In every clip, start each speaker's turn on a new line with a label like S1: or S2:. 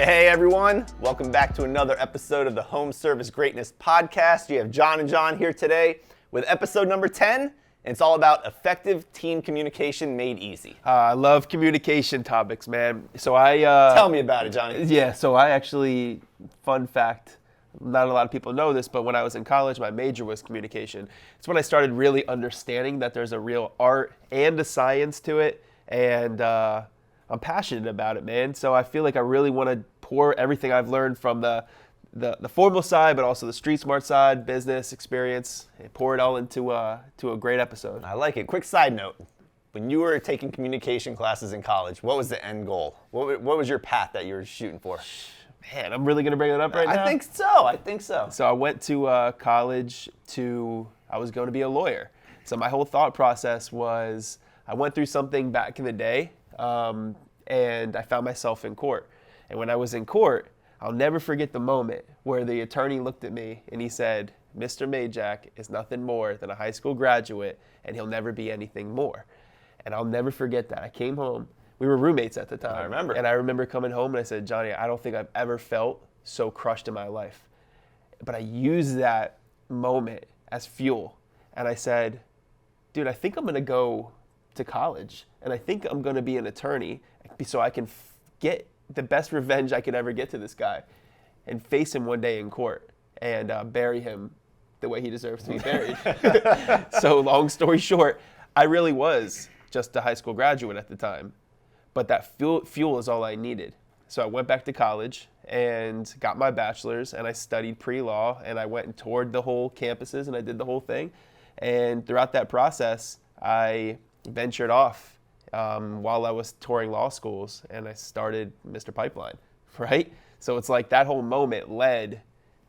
S1: Hey everyone, welcome back to another episode of the Home Service Greatness Podcast. You have John and John here today with episode number 10, and it's all about effective team communication made easy.
S2: I love communication topics, man. So
S1: Tell me about it, Johnny.
S2: Yeah, so I actually, fun fact, not a lot of people know this, but when I was in college, my major was communication. It's when I started really understanding that there's a real art and a science to it, and I'm passionate about it, man. So I feel like I really want to pour everything I've learned from the formal side, but also the street smart side, business experience, and pour it all into a great episode.
S1: I like it. Quick side note. When you were taking communication classes in college, what was the end goal? What was your path that you were shooting for?
S2: Man, I'm really going to bring that up right now?
S1: I think so.
S2: So I went to college I was going to be a lawyer. So my whole thought process was, I went through something back in the day, and I found myself in court. And when I was in court, I'll never forget the moment where the attorney looked at me and he said, "Mr. Majak is nothing more than a high school graduate, and he'll never be anything more." And I'll never forget that. I came home. We were roommates at the time.
S1: I remember.
S2: And I remember coming home and I said, "Johnny, I don't think I've ever felt so crushed in my life." But I used that moment as fuel. And I said, "Dude, I think I'm going to go to college, and I think I'm going to be an attorney so I can get the best revenge I could ever get to this guy and face him one day in court and bury him the way he deserves to be buried." So long story short, I really was just a high school graduate at the time, but that fuel is all I needed. So I went back to college and got my bachelor's, and I studied pre-law, and I went and toured the whole campuses, and I did the whole thing. And throughout that process, I ventured off while I was touring law schools, and I started Mr. Pipeline, right? So it's like that whole moment led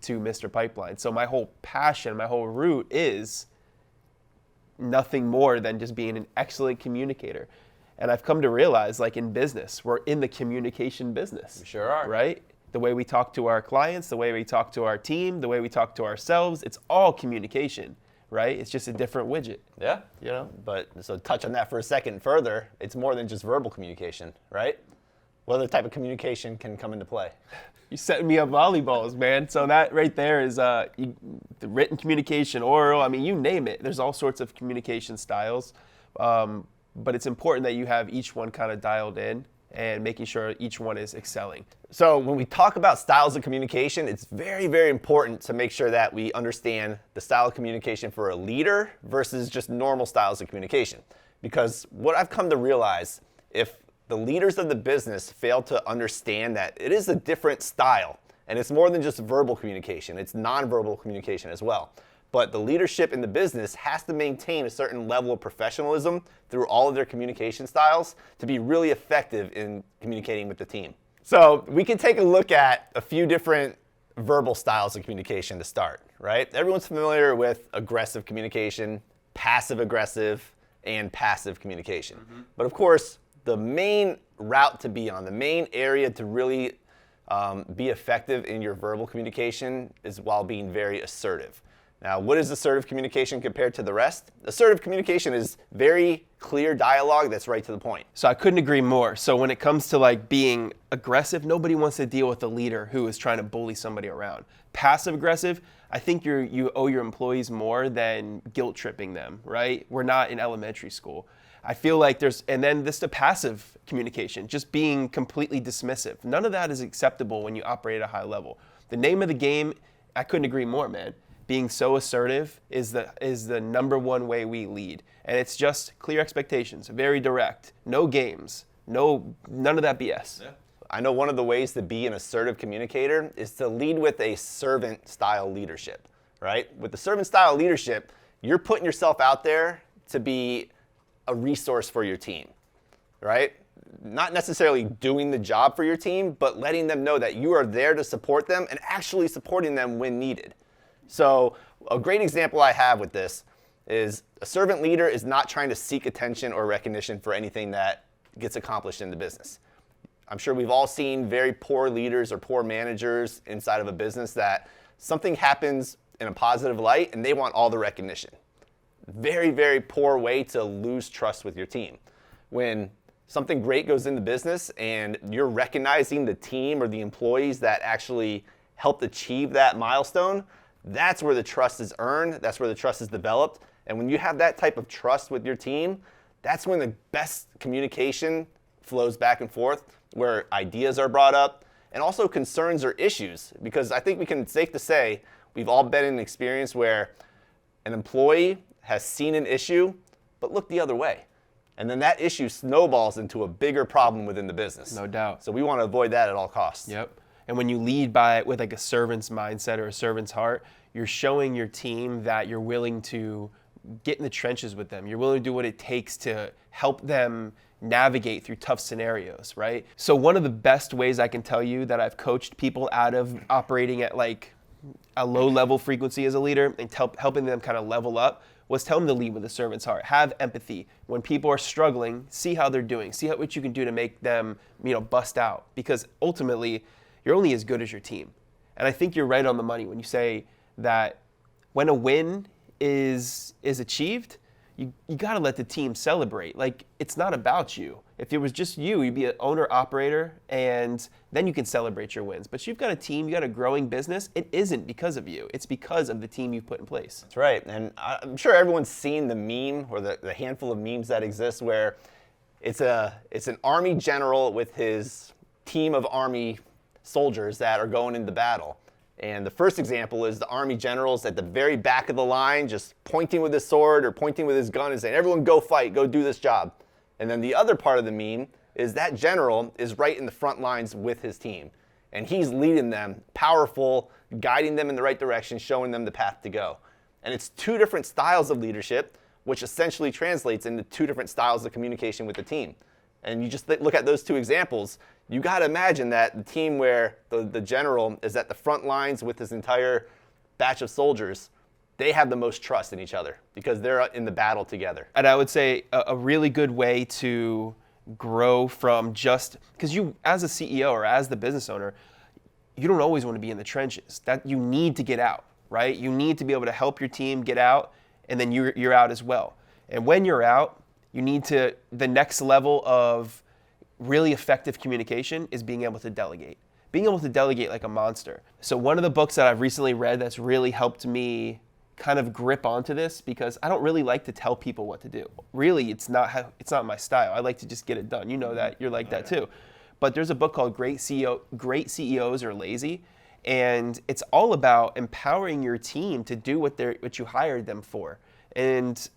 S2: to Mr. Pipeline. So my whole passion, my whole root is nothing more than just being an excellent communicator. And I've come to realize, like in business, we're in the communication business.
S1: We sure are.
S2: Right? The way we talk to our clients, the way we talk to our team, the way we talk to ourselves, it's all communication. Right? It's just a different widget.
S1: Yeah.
S2: You know?
S1: But so touch on that for a second further. It's more than just verbal communication, right? What other type of communication can come into play?
S2: You're setting me up volleyballs, man. So that right there is the written communication, oral, I mean, you name it. There's all sorts of communication styles. But it's important that you have each one kind of dialed in and making sure each one is excelling.
S1: So when we talk about styles of communication, it's very, very important to make sure that we understand the style of communication for a leader versus just normal styles of communication. Because what I've come to realize, if the leaders of the business fail to understand that it is a different style, and it's more than just verbal communication, it's nonverbal communication as well. But the leadership in the business has to maintain a certain level of professionalism through all of their communication styles to be really effective in communicating with the team. So we can take a look at a few different verbal styles of communication to start, right? Everyone's familiar with aggressive communication, passive aggressive, and passive communication. Mm-hmm. But of course, the main route to be on, the main area to really be effective in your verbal communication is while being very assertive. Now, what is assertive communication compared to the rest? Assertive communication is very clear dialogue that's right to the point.
S2: So I couldn't agree more. So when it comes to like being aggressive, nobody wants to deal with a leader who is trying to bully somebody around. Passive aggressive, I think you owe your employees more than guilt tripping them, right? We're not in elementary school. I feel like and then this the passive communication, just being completely dismissive. None of that is acceptable when you operate at a high level. The name of the game, I couldn't agree more, man. Being so assertive is the number one way we lead. And it's just clear expectations, very direct, no games, none of that BS.
S1: Yeah. I know one of the ways to be an assertive communicator is to lead with a servant-style leadership, right? With the servant-style leadership, you're putting yourself out there to be a resource for your team, right? Not necessarily doing the job for your team, but letting them know that you are there to support them and actually supporting them when needed. So a great example I have with this is a servant leader is not trying to seek attention or recognition for anything that gets accomplished in the business. I'm sure we've all seen very poor leaders or poor managers inside of a business that something happens in a positive light and they want all the recognition. Very, very poor way to lose trust with your team. When something great goes into business and you're recognizing the team or the employees that actually helped achieve that milestone, that's where the trust is earned, that's where the trust is developed. And when you have that type of trust with your team, that's when the best communication flows back and forth, where ideas are brought up, and also concerns or issues. Because I think we can safe to say we've all been in an experience where an employee has seen an issue, but looked the other way. And then that issue snowballs into a bigger problem within the business.
S2: No doubt.
S1: So we want to avoid that at all costs.
S2: Yep. And when you lead with like a servant's mindset or a servant's heart, you're showing your team that you're willing to get in the trenches with them. You're willing to do what it takes to help them navigate through tough scenarios, right? So one of the best ways I can tell you that I've coached people out of operating at like a low level frequency as a leader and helping them kind of level up was tell them to lead with a servant's heart. Have empathy. When people are struggling, see how they're doing. See what you can do to make them, bust out. Because ultimately, you're only as good as your team. And I think you're right on the money when you say that when a win is achieved, you got to let the team celebrate. Like, it's not about you. If it was just you, you'd be an owner-operator, and then you can celebrate your wins. But you've got a team, you've got a growing business. It isn't because of you. It's because of the team you've put in place.
S1: That's right. And I'm sure everyone's seen the meme or the handful of memes that exist where it's an army general with his team of army soldiers that are going into battle. And the first example is the army general's at the very back of the line, just pointing with his sword or pointing with his gun and saying, everyone go fight, go do this job. And then the other part of the meme is that general is right in the front lines with his team. And he's leading them, powerful, guiding them in the right direction, showing them the path to go. And it's two different styles of leadership, which essentially translates into two different styles of communication with the team. And you just look at those two examples, you got to imagine that the team where the general is at the front lines with his entire batch of soldiers, they have the most trust in each other because they're in the battle together.
S2: And I would say a really good way to grow from just, because you, as a CEO or as the business owner, you don't always want to be in the trenches. That you need to get out, right? You need to be able to help your team get out, and then you're out as well. And when you're out, you need to, the next level of really effective communication is being able to delegate. Being able to delegate like a monster. So one of the books that I've recently read that's really helped me kind of grip onto this, because I don't really like to tell people what to do. Really, it's not my style. I like to just get it done. You know that. You're like that too. But there's a book called Great CEOs Are Lazy, and it's all about empowering your team to do what you hired them for. And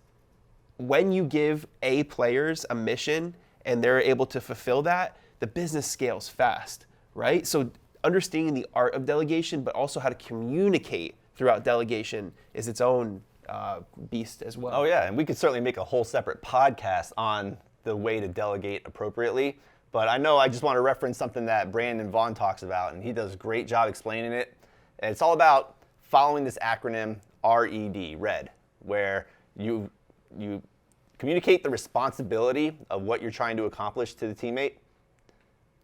S2: when you give A players a mission and they're able to fulfill that, the business scales fast, right? So understanding the art of delegation, but also how to communicate throughout delegation is its own beast as well.
S1: Oh yeah, and we could certainly make a whole separate podcast on the way to delegate appropriately. But I know I just want to reference something that Brandon Vaughn talks about, and he does a great job explaining it. And it's all about following this acronym RED, RED, where you communicate the responsibility of what you're trying to accomplish to the teammate.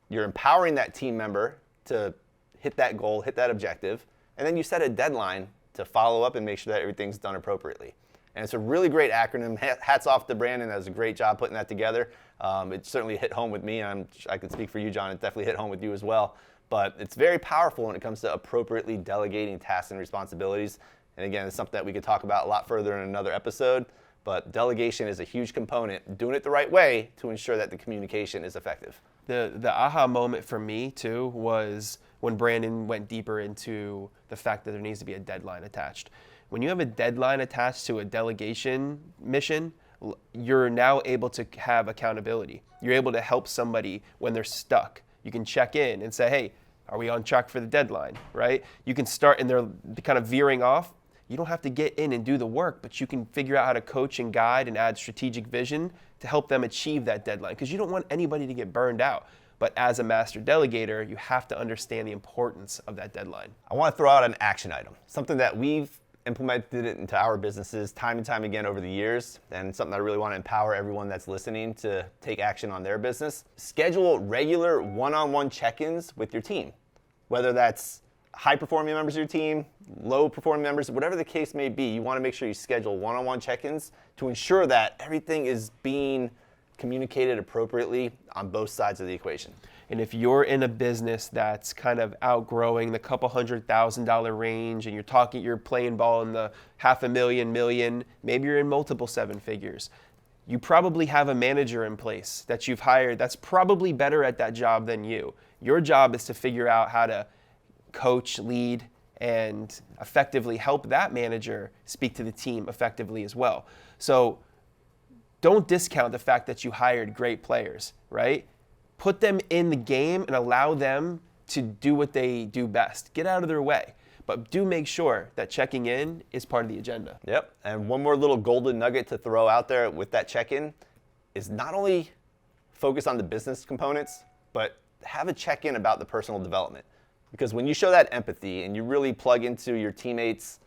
S1: You're empowering that team member to hit that goal, hit that objective, and then you set a deadline to follow up and make sure that everything's done appropriately. And it's a really great acronym. Hats off to Brandon. That was a great job putting that together. It certainly hit home with me. I could speak for you, John. It definitely hit home with you as well. But it's very powerful when it comes to appropriately delegating tasks and responsibilities. And again, it's something that we could talk about a lot further in another episode. But delegation is a huge component, doing it the right way to ensure that the communication is effective.
S2: The aha moment for me too was when Brandon went deeper into the fact that there needs to be a deadline attached. When you have a deadline attached to a delegation mission, you're now able to have accountability. You're able to help somebody when they're stuck. You can check in and say, hey, are we on track for the deadline, right? You can start, and they're kind of veering off. You don't have to get in and do the work, but you can figure out how to coach and guide and add strategic vision to help them achieve that deadline, because you don't want anybody to get burned out. But as a master delegator, you have to understand the importance of that deadline.
S1: I want to throw out an action item, something that we've implemented it into our businesses time and time again over the years, and something I really want to empower everyone that's listening to take action on their business. Schedule regular one-on-one check-ins with your team, whether that's high-performing members of your team, low-performing members, whatever the case may be. You want to make sure you schedule one-on-one check-ins to ensure that everything is being communicated appropriately on both sides of the equation.
S2: And if you're in a business that's kind of outgrowing the couple $100,000 range and you're playing ball in the $500,000, million, maybe you're in multiple seven figures, you probably have a manager in place that you've hired that's probably better at that job than you. Your job is to figure out how to coach, lead, and effectively help that manager speak to the team effectively as well. So don't discount the fact that you hired great players, right? Put them in the game and allow them to do what they do best. Get out of their way. But do make sure that checking in is part of the agenda.
S1: Yep. And one more little golden nugget to throw out there with that check-in is not only focus on the business components, but have a check-in about the personal development. Because when you show that empathy and you really plug into your teammates'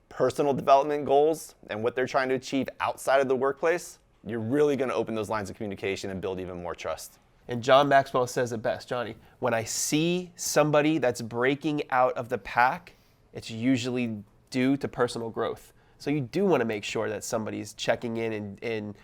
S1: personal development goals and what they're trying to achieve outside of the workplace, you're really going to open those lines of communication and build even more trust.
S2: And John Maxwell says it best, Johnny, when I see somebody that's breaking out of the pack, it's usually due to personal growth. So you do want to make sure that somebody's checking in and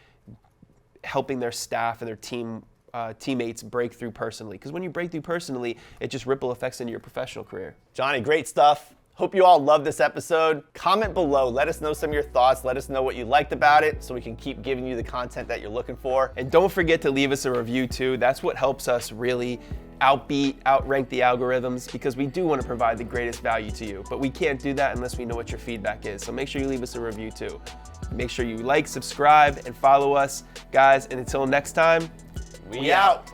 S2: helping their staff and their teammates break through personally. Because when you break through personally, it just ripple effects into your professional career.
S1: Johnny, great stuff. Hope you all loved this episode. Comment below. Let us know some of your thoughts. Let us know what you liked about it so we can keep giving you the content that you're looking for.
S2: And don't forget to leave us a review too. That's what helps us really outrank the algorithms, because we do want to provide the greatest value to you. But we can't do that unless we know what your feedback is. So make sure you leave us a review too. Make sure you like, subscribe, and follow us, guys. And until next time,
S1: we out.